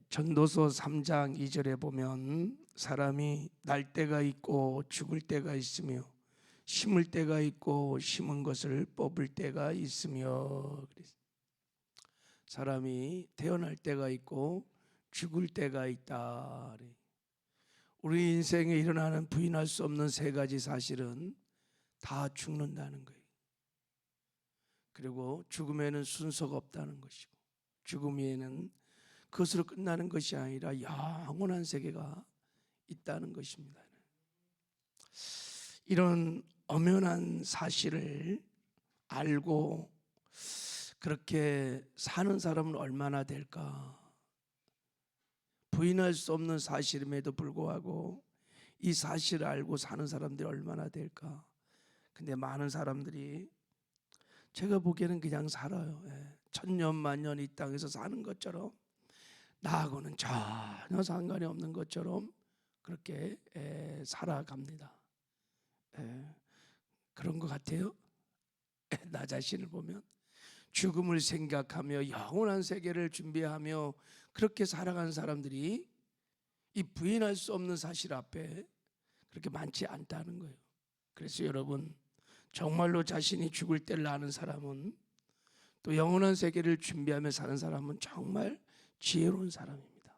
전도서 3장 2절에 보면 사람이 날 때가 있고 죽을 때가 있으며 심을 때가 있고 심은 것을 뽑을 때가 있으며, 사람이 태어날 때가 있고 죽을 때가 있다. 우리 인생에 일어나는 부인할 수 없는 세 가지 사실은 다 죽는다는 거예요. 그리고 죽음에는 순서가 없다는 것이고, 죽음에는 그것으로 끝나는 것이 아니라 영원한 세계가 있다는 것입니다. 이런 엄연한 사실을 알고 그렇게 사는 사람은 얼마나 될까? 부인할 수 없는 사실임에도 불구하고 이 사실을 알고 사는 사람들이 얼마나 될까? 근데 많은 사람들이 제가 보기에는 그냥 살아요. 천년 만년 이 땅에서 사는 것처럼, 나하고는 전혀 상관이 없는 것처럼 그렇게 살아갑니다. 그런 것 같아요. 나 자신을 보면 죽음을 생각하며 영원한 세계를 준비하며 그렇게 살아가는 사람들이 이 부인할 수 없는 사실 앞에 그렇게 많지 않다는 거예요. 그래서 여러분, 정말로 자신이 죽을 때를 아는 사람은, 또 영원한 세계를 준비하며 사는 사람은 정말 지혜로운 사람입니다.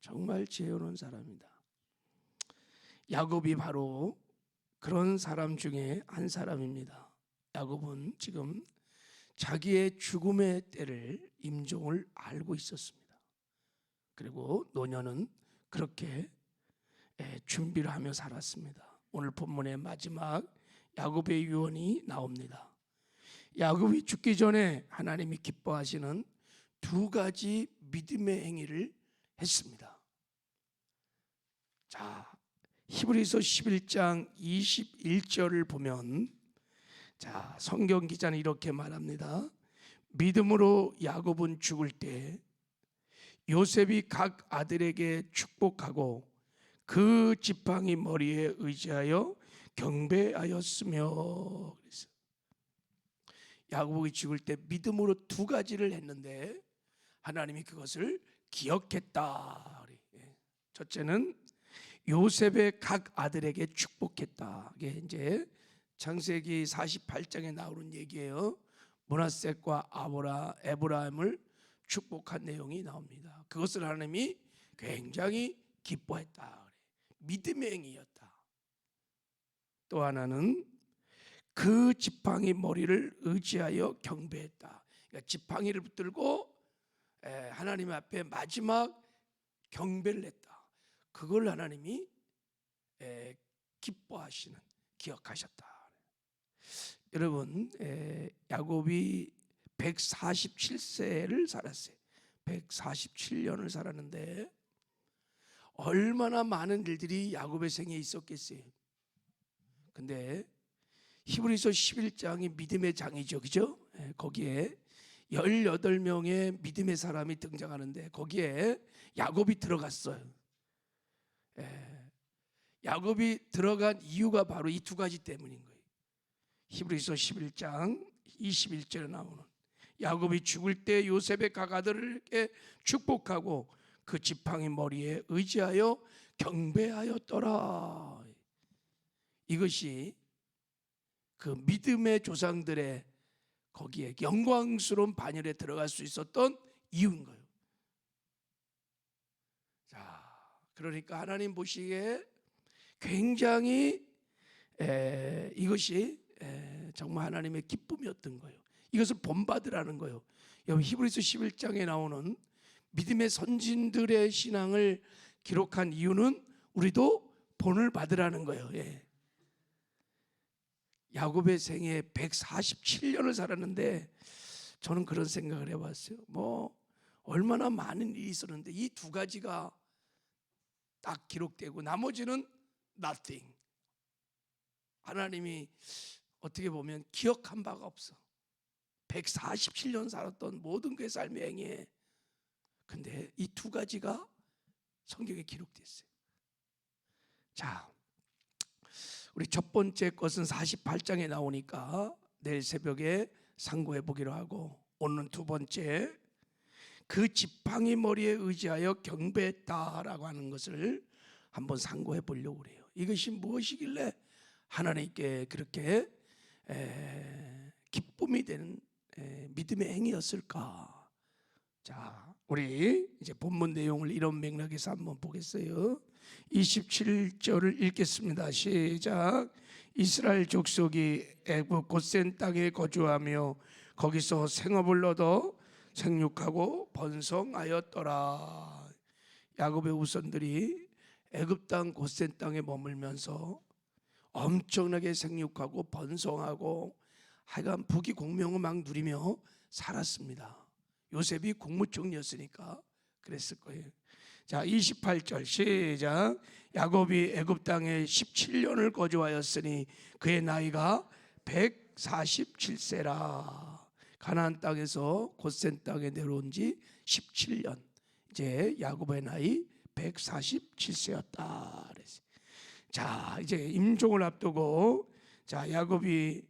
정말 지혜로운 사람입니다. 야곱이 바로 그런 사람 중에 한 사람입니다. 야곱은 지금 자기의 죽음의 때를, 임종을 알고 있었습니다. 그리고 노년은 그렇게 준비를 하며 살았습니다. 오늘 본문의 마지막 야곱의 유언이 나옵니다. 야곱이 죽기 전에 하나님이 기뻐하시는 두 가지 믿음의 행위를 했습니다. 자, 히브리서 11장 21절을 보면, 자, 성경 기자는 이렇게 말합니다. 믿음으로 야곱은 죽을 때 요셉이 각 아들에게 축복하고 그 지팡이 머리에 의지하여 경배하였으며. 그래서 야곱이 죽을 때 믿음으로 두 가지를 했는데 하나님이 그것을 기억했다. 첫째는 요셉의 각 아들에게 축복했다. 이게 이제 창세기 48장에 나오는 얘기예요. 므낫셋과 에브라임을 축복한 내용이 나옵니다. 그것을 하나님이 굉장히 기뻐했다. 믿음의 행위였다. 또 하나는 그 지팡이 머리를 의지하여 경배했다. 그러니까 지팡이를 붙들고 하나님 앞에 마지막 경배를 했다. 그걸 하나님이 기뻐하시는, 기억하셨다. 여러분, 야곱이 147세를 살았어요. 147년을 살았는데 얼마나 많은 일들이 야곱의 생에 있었겠어요. 근데 히브리서 11장이 믿음의 장이죠, 그죠? 거기에 18명의 믿음의 사람이 등장하는데 거기에 야곱이 들어갔어요. 야곱이 들어간 이유가 바로 이 두 가지 때문인 거예요. 히브리서 11장 21절에 나오는, 야곱이 죽을 때 요셉의 각 아들에게 축복하고 그 지팡이 머리에 의지하여 경배하였더라. 이것이 그 믿음의 조상들의 거기에 영광스러운 반열에 들어갈 수 있었던 이유인 거예요. 자, 그러니까 하나님 보시기에 굉장히 이것이 정말 하나님의 기쁨이었던 거예요. 이것을 본받으라는 거예요. 여러분, 히브리서 11장에 나오는 믿음의 선진들의 신앙을 기록한 이유는 우리도 본을 받으라는 거예요. 야곱의 생에 147년을 살았는데 저는 그런 생각을 해봤어요. 얼마나 많은 일이 있었는데 이 두 가지가 딱 기록되고 나머지는 nothing. 하나님이 어떻게 보면 기억한 바가 없어. 147년 살았던 모든 그의 삶의 행위에, 근데 이 두 가지가 성경에 기록됐어요. 자, 우리 첫 번째 것은 48장에 나오니까 내일 새벽에 상고해 보기로 하고, 오늘은 두 번째, 그 지팡이 머리에 의지하여 경배했다라고 하는 것을 한번 상고해 보려고 그래요. 이것이 무엇이길래 하나님께 그렇게 기쁨이 되는 믿음의 행위였을까? 자, 우리 이제 본문 내용을 이런 맥락에서 한번 보겠어요. 27절을 읽겠습니다. 시작. 이스라엘 족속이 애굽 고센 땅에 거주하며 거기서 생업을 얻어 생육하고 번성하였더라. 야곱의 후손들이 애굽 땅 고센 땅에 머물면서 엄청나게 생육하고 번성하고 하여간 부귀공명을 막 누리며 살았습니다. 요셉이 국무총리였으니까 그랬을 거예요. 자, 28절 시작. 야곱이 애굽 땅에 17년을 거주하였으니 그의 나이가 147세라. 가나안 땅에서 고센 땅에 내려온 지 17년. 이제 야곱의 나이 147세였다. 자, 이제 임종을 앞두고 자, 야곱이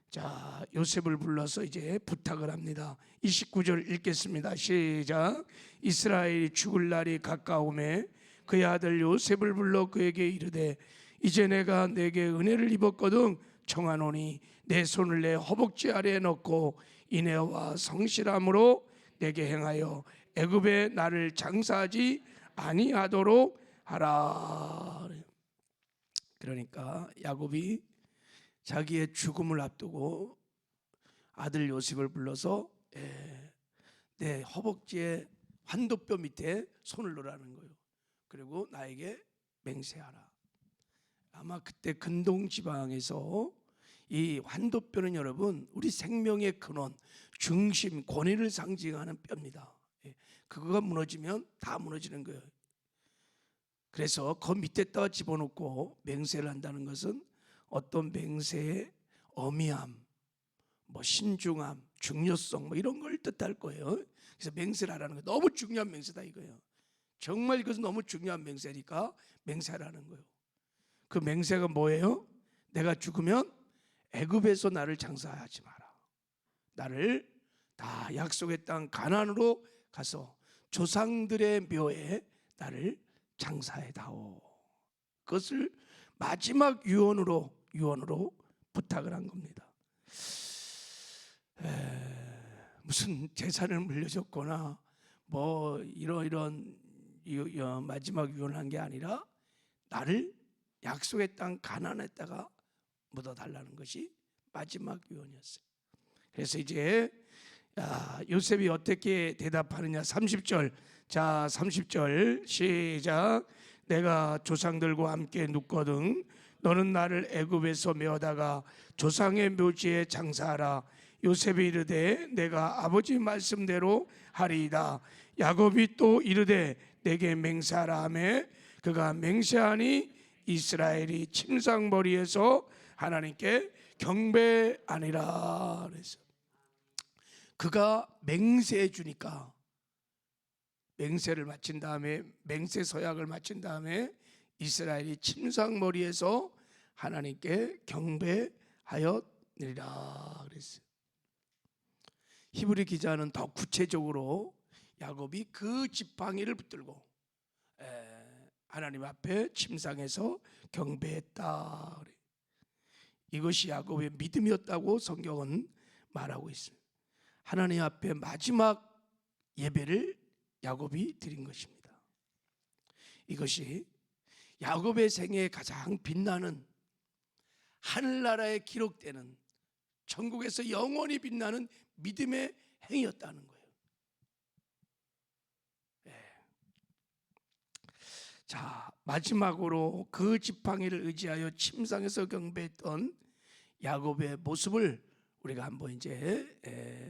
자, 요셉을 불러서 이제 부탁을 합니다. 29절 읽겠습니다. 시작. 이스라엘이 죽을 날이 가까우매 그의 아들 요셉을 불러 그에게 이르되 이제 내가 내게 은혜를 입었거든 청하노니 내 손을 내 허벅지 아래에 넣고 인애와 성실함으로 내게 행하여 애굽에 나를 장사하지 아니하도록 하라. 그러니까 야곱이 자기의 죽음을 앞두고 아들 요셉을 불러서 내 허벅지에 환도뼈 밑에 손을 넣으라는 거예요. 그리고 나에게 맹세하라. 아마 그때 근동 지방에서 이 환도뼈는 여러분 우리 생명의 근원, 중심, 권위를 상징하는 뼈입니다. 그거가 무너지면 다 무너지는 거예요. 그래서 그 밑에다가 집어넣고 맹세를 한다는 것은 어떤 맹세의 어미함, 뭐 신중함, 중요성 뭐 이런 걸 뜻할 거예요. 그래서 맹세를 하라는 거예요. 너무 중요한 맹세다 이거예요. 정말 이것은 너무 중요한 맹세니까 맹세하라는 거예요. 그 맹세가 뭐예요? 내가 죽으면 애굽에서 나를 장사하지 마라. 나를 다 약속의 땅 가나안으로 가서 조상들의 묘에 나를 장사해다오. 그것을 마지막 유언으로 부탁을 한 겁니다. 무슨 재산을 물려줬거나 뭐 이런 마지막 유언한 게 아니라 나를 약속의 땅 가나안에다가 묻어달라는 것이 마지막 유언이었어요. 그래서 이제 요셉이 어떻게 대답하느냐. 30절. 자, 30절 시작. 내가 조상들과 함께 눕거든 너는 나를 애굽에서 메어다가 조상의 묘지에 장사하라. 요셉이 이르되 내가 아버지 말씀대로 하리이다. 야곱이 또 이르되 내게 맹세하라 하매 그가 맹세하니 이스라엘이 침상머리에서 하나님께 경배하니라. 그래서 그가 맹세해 주니까 맹세를 마친 다음에 맹세 서약을 마친 다음에 이스라엘이 침상머리에서 하나님께 경배하였느니라 그랬어요. 히브리 기자는 더 구체적으로 야곱이 그 지팡이를 붙들고 하나님 앞에 침상에서 경배했다. 이것이 야곱의 믿음이었다고 성경은 말하고 있습니다. 하나님 앞에 마지막 예배를 야곱이 드린 것입니다. 이것이 야곱의 생애에 가장 빛나는 하늘나라에 기록되는 천국에서 영원히 빛나는 믿음의 행위였다는 거예요. 자, 마지막으로 그 지팡이를 의지하여 침상에서 경배했던 야곱의 모습을 우리가 한번 이제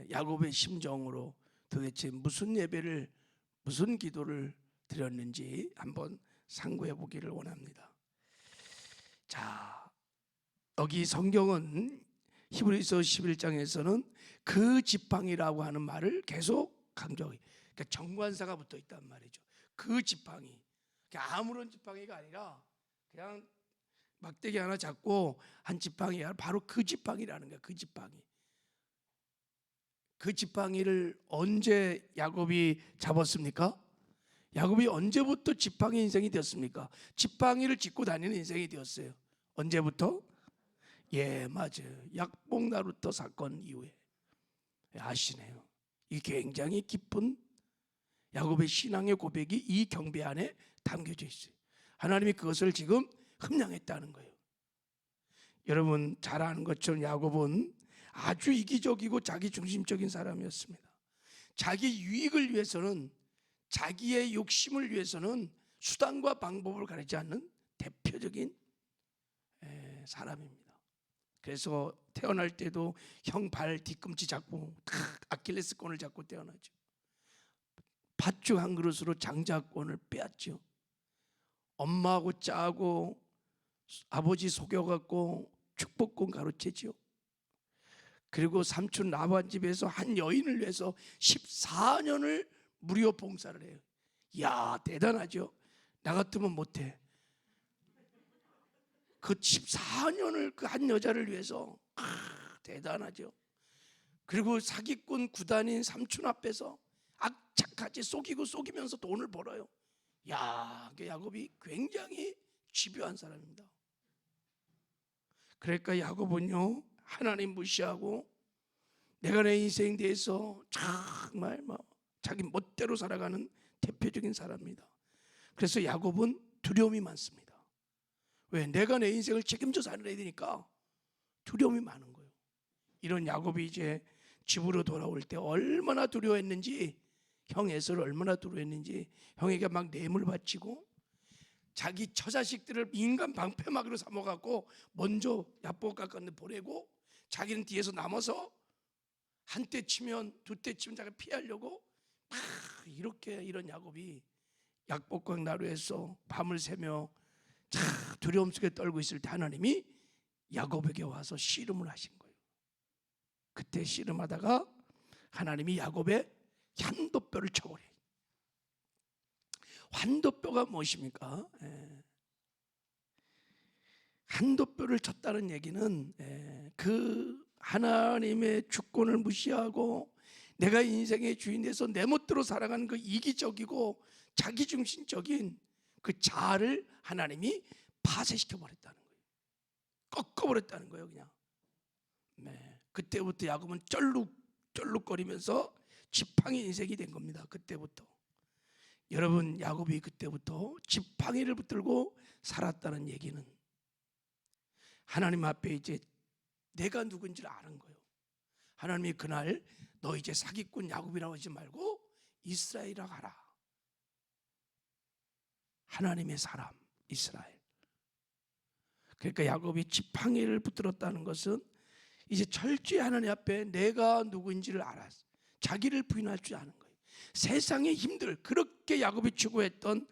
야곱의 심정으로 도대체 무슨 예배를 무슨 기도를 드렸는지 한번 상고해 보기를 원합니다. 자, 여기 성경은 히브리서 11장에서는 그 지팡이라고 하는 말을 계속 강조해요. 그러니까 정관사가 붙어 있단 말이죠. 그 지팡이. 그러니까 아무런 지팡이가 아니라 그냥 막대기 하나 잡고 한 지팡이가 바로 그 지팡이라는 거야. 그 지팡이. 그 지팡이를 언제 야곱이 잡았습니까? 야곱이 언제부터 지팡이 인생이 되었습니까? 지팡이를 짚고 다니는 인생이 되었어요. 언제부터? 예, 맞아요. 약복 나루터 사건 이후에. 아시네요. 이 굉장히 깊은 야곱의 신앙의 고백이 이 경배 안에 담겨져 있어요. 하나님이 그것을 지금 흠량했다는 거예요. 여러분 잘 아는 것처럼 야곱은 아주 이기적이고 자기중심적인 사람이었습니다. 자기 유익을 위해서는, 자기의 욕심을 위해서는 수단과 방법을 가리지 않는 대표적인 사람입니다. 그래서 태어날 때도 형 발 뒤꿈치 잡고 아킬레스건을 잡고 태어나죠. 팥죽 한 그릇으로 장자권을 빼앗죠. 엄마하고 짜고 아버지 속여갖고 축복권 가로채죠. 그리고 삼촌 라반 집에서 한 여인을 위해서 14년을 무료 봉사를 해요. 이야, 대단하죠. 나 같으면 못해. 그 14년을 그 한 여자를 위해서. 대단하죠. 그리고 사기꾼 구단인 삼촌 앞에서 악착같이 속이면서 돈을 벌어요. 야, 야곱이 굉장히 집요한 사람입니다. 그러니까 야곱은요, 하나님 무시하고 내가 내 인생에 대해서 정말 자기 멋대로 살아가는 대표적인 사람입니다. 그래서 야곱은 두려움이 많습니다. 왜? 내가 내 인생을 책임져 살아야 되니까 두려움이 많은 거예요. 이런 야곱이 이제 집으로 돌아올 때 얼마나 두려워했는지, 형 에서를 얼마나 두려워했는지, 형에게 막 뇌물 바치고 자기 처자식들을 인간 방패막이로 삼아갖고 먼저 야복 가까운데 보내고 자기는 뒤에서 남아서 한 대 치면 두 대 치면 자기가 피하려고 막 이렇게, 이런 야곱이 약복강 나루에서 밤을 새며 두려움 속에 떨고 있을 때 하나님이 야곱에게 와서 씨름을 하신 거예요. 그때 씨름하다가 하나님이 야곱의 환도뼈를 쳐버려요. 환도뼈가 무엇입니까? 환도뼈를 쳤다는 얘기는 그 하나님의 주권을 무시하고 내가 인생의 주인 돼서 내 멋대로 살아가는 그 이기적이고 자기중심적인 그 자아를 하나님이 파쇄시켜 버렸다는 거예요. 꺾어버렸다는 거예요, 그냥. 그때부터 야곱은 쩔룩거리면서 지팡이 인생이 된 겁니다. 그때부터. 여러분, 야곱이 그때부터 지팡이를 붙들고 살았다는 얘기는 하나님 앞에 이제 내가 누군지를 아는 거예요. 하나님이 그날 너 이제 사기꾼 야곱이라고 하지 말고 이스라엘이라고 하라. 하나님의 사람 이스라엘. 그러니까 야곱이 지팡이를 붙들었다는 것은 이제 철저히 하나님 앞에 내가 누구인지를 알았어. 자기를 부인할 줄 아는 거예요. 세상의 힘들, 그렇게 야곱이 추구했던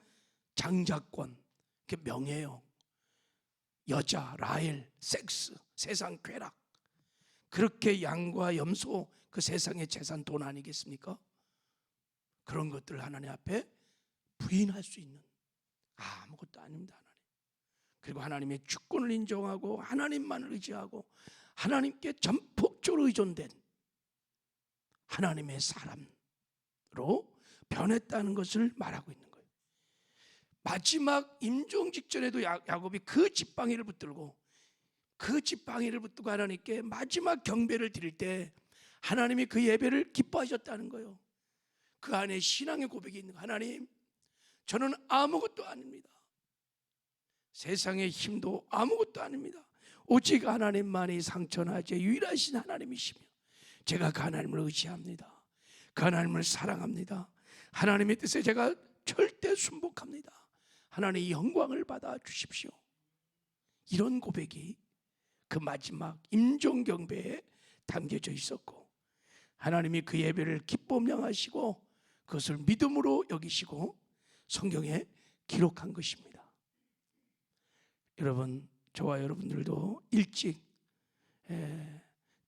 장자권, 그 명예요, 여자, 라헬, 섹스, 세상 쾌락, 그렇게 양과 염소, 그 세상의 재산, 돈 아니겠습니까? 그런 것들을 하나님 앞에 부인할 수 있는 아무것도 아닙니다. 하나님. 그리고 하나님의 주권을 인정하고 하나님만을 의지하고 하나님께 전폭적으로 의존된 하나님의 사람으로 변했다는 것을 말하고 있는 거예요. 마지막 임종 직전에도 야곱이 그 지팡이를 붙들고 하나님께 마지막 경배를 드릴 때 하나님이 그 예배를 기뻐하셨다는 거예요. 그 안에 신앙의 고백이 있는 거예요. 하나님, 저는 아무것도 아닙니다. 세상의 힘도 아무것도 아닙니다. 오직 하나님만이 상천하제 유일하신 하나님이시며 제가 그 하나님을 의지합니다. 그 하나님을 사랑합니다. 하나님의 뜻에 제가 절대 순복합니다. 하나님의 영광을 받아 주십시오. 이런 고백이 그 마지막 임종경배에 담겨져 있었고 하나님이 그 예배를 기쁨양하시고 그것을 믿음으로 여기시고 성경에 기록한 것입니다. 여러분, 저와 여러분들도 일찍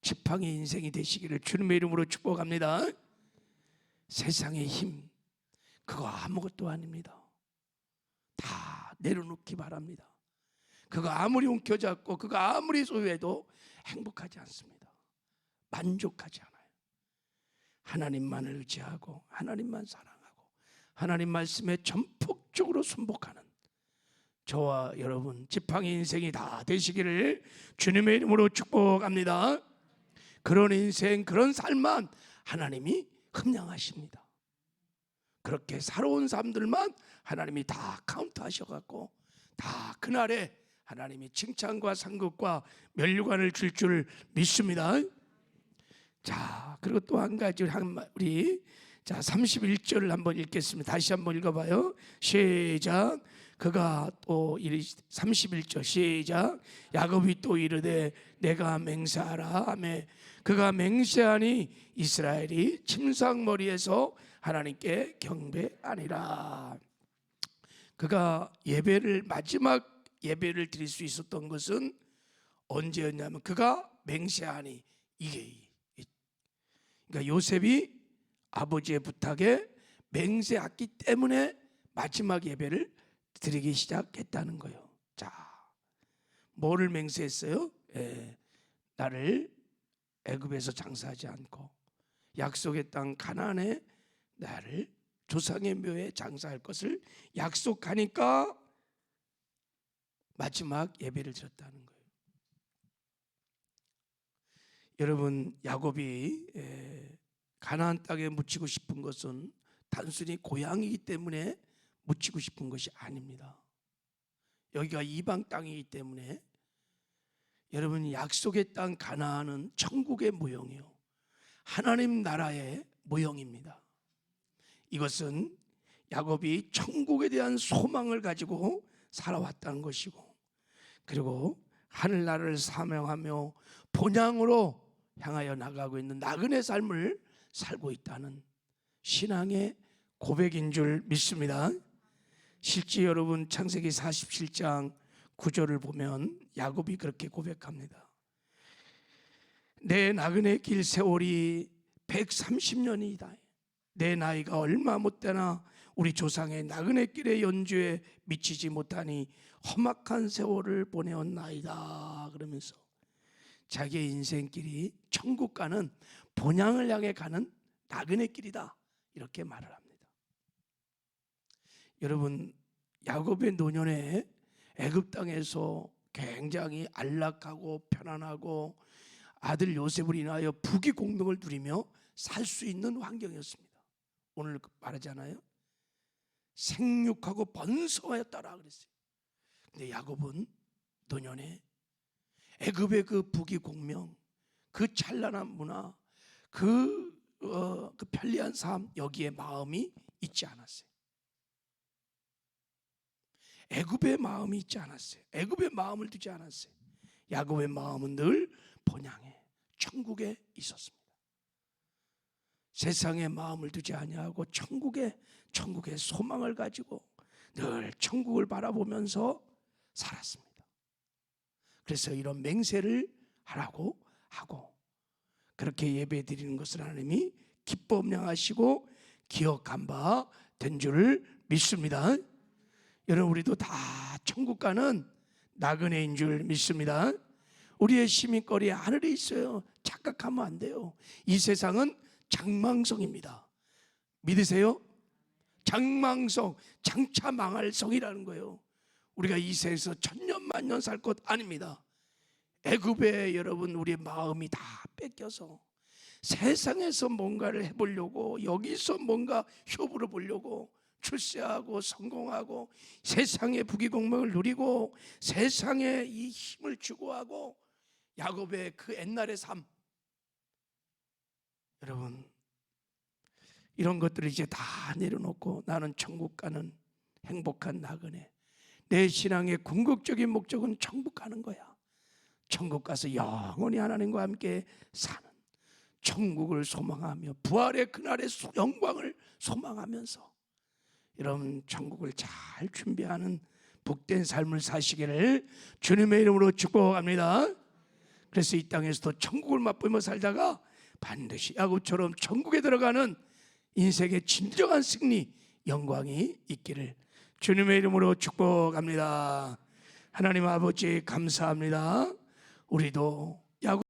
지팡이 인생이 되시기를 주님의 이름으로 축복합니다. 세상의 힘, 그거 아무것도 아닙니다. 다 내려놓기 바랍니다. 그거 아무리 움켜잡고 그거 아무리 소유해도 행복하지 않습니다. 만족하지 않아요. 하나님만을 의지하고 하나님만 사랑하고 하나님 말씀에 전폭적으로 순복하는 저와 여러분 지팡이 인생이 다 되시기를 주님의 이름으로 축복합니다. 그런 인생, 그런 삶만 하나님이 흠양하십니다. 그렇게 살아온 사람들만 하나님이 다 카운트하셔갖고 다 그날에 하나님이 칭찬과 상급과 면류관을 줄 믿습니다. 자, 그리고 또 한 가지 우리 자 31절을 한번 읽겠습니다. 다시 한번 읽어봐요. 시작. 그가 또 31절 시작. 야곱이 또 이르되 내가 맹세하라 하매 그가 맹세하니 이스라엘이 침상머리에서 하나님께 경배하니라. 그가 예배를 마지막 예배를 드릴 수 있었던 것은 언제였냐면 그가 맹세하니 이게 그러니까 요셉이 아버지의 부탁에 맹세했기 때문에 마지막 예배를 드리기 시작했다는 거예요. 자, 뭐를 맹세했어요? 나를 애굽에서 장사하지 않고 약속의 땅 가나안에 나를 조상의 묘에 장사할 것을 약속하니까 마지막 예배를 드렸다는 거예요. 여러분, 야곱이 가나안 땅에 묻히고 싶은 것은 단순히 고향이기 때문에 묻히고 싶은 것이 아닙니다. 여기가 이방 땅이기 때문에 여러분, 약속의 땅 가나안은 천국의 모형이요 하나님 나라의 모형입니다. 이것은 야곱이 천국에 대한 소망을 가지고 살아왔다는 것이고, 그리고 하늘나라를 사명하며 본향으로 향하여 나가고 있는 나그네 삶을 살고 있다는 신앙의 고백인 줄 믿습니다. 실제 여러분 창세기 47장 9절을 보면 야곱이 그렇게 고백합니다. 내 나그네 길 세월이 130년이다. 내 나이가 얼마 못되나 우리 조상의 나그네 길의 연주에 미치지 못하니 험악한 세월을 보내었나이다. 그러면서 자기의 인생길이 천국 가는 본향을 향해 가는 나그네 길이다 이렇게 말을 합니다. 여러분, 야곱의 노년에 애굽 땅에서 굉장히 안락하고 편안하고 아들 요셉을 인하여 부귀 공명을 누리며 살 수 있는 환경이었습니다. 오늘 말하잖아요. 생육하고 번성하였다라 그랬어요. 근데 야곱은 노년에 애굽의 그 부귀 공명, 그 찬란한 문화, 그 편리한 삶 여기에 마음이 있지 않았어요. 애굽의 마음이 있지 않았어요. 애굽의 마음을 두지 않았어요. 야곱의 마음은 늘 본향에 천국에 있었습니다. 세상의 마음을 두지 아니하고 천국의 소망을 가지고 늘 천국을 바라보면서 살았습니다. 그래서 이런 맹세를 하라고 하고 그렇게 예배 드리는 것을 하나님이 기뻐 음량하시고 기억한 바 된 줄을 믿습니다. 여러분, 우리도 다 천국 가는 나그네인 줄 믿습니다. 우리의 시민거리에 하늘에 있어요. 착각하면 안 돼요. 이 세상은 장망성입니다. 믿으세요? 장망성, 장차 망할 성이라는 거예요. 우리가 이 세상에서 천년만년 살 것 아닙니다. 애굽에 여러분 우리의 마음이 다 뺏겨서 세상에서 뭔가를 해보려고 여기서 뭔가 효부를 보려고 출세하고 성공하고 세상의 부귀공명을 누리고 세상에 이 힘을 추구하고 야곱의 그 옛날의 삶, 여러분 이런 것들을 이제 다 내려놓고 나는 천국 가는 행복한 나그네, 내 신앙의 궁극적인 목적은 천국 가는 거야. 천국 가서 영원히 하나님과 함께 사는 천국을 소망하며 부활의 그날의 영광을 소망하면서 여러분 천국을 잘 준비하는 복된 삶을 사시기를 주님의 이름으로 축복합니다. 그래서 이 땅에서도 천국을 맛보며 살다가 반드시 야곱처럼 천국에 들어가는 인생의 진정한 승리, 영광이 있기를 주님의 이름으로 축복합니다. 하나님 아버지 감사합니다. 우리도 야곱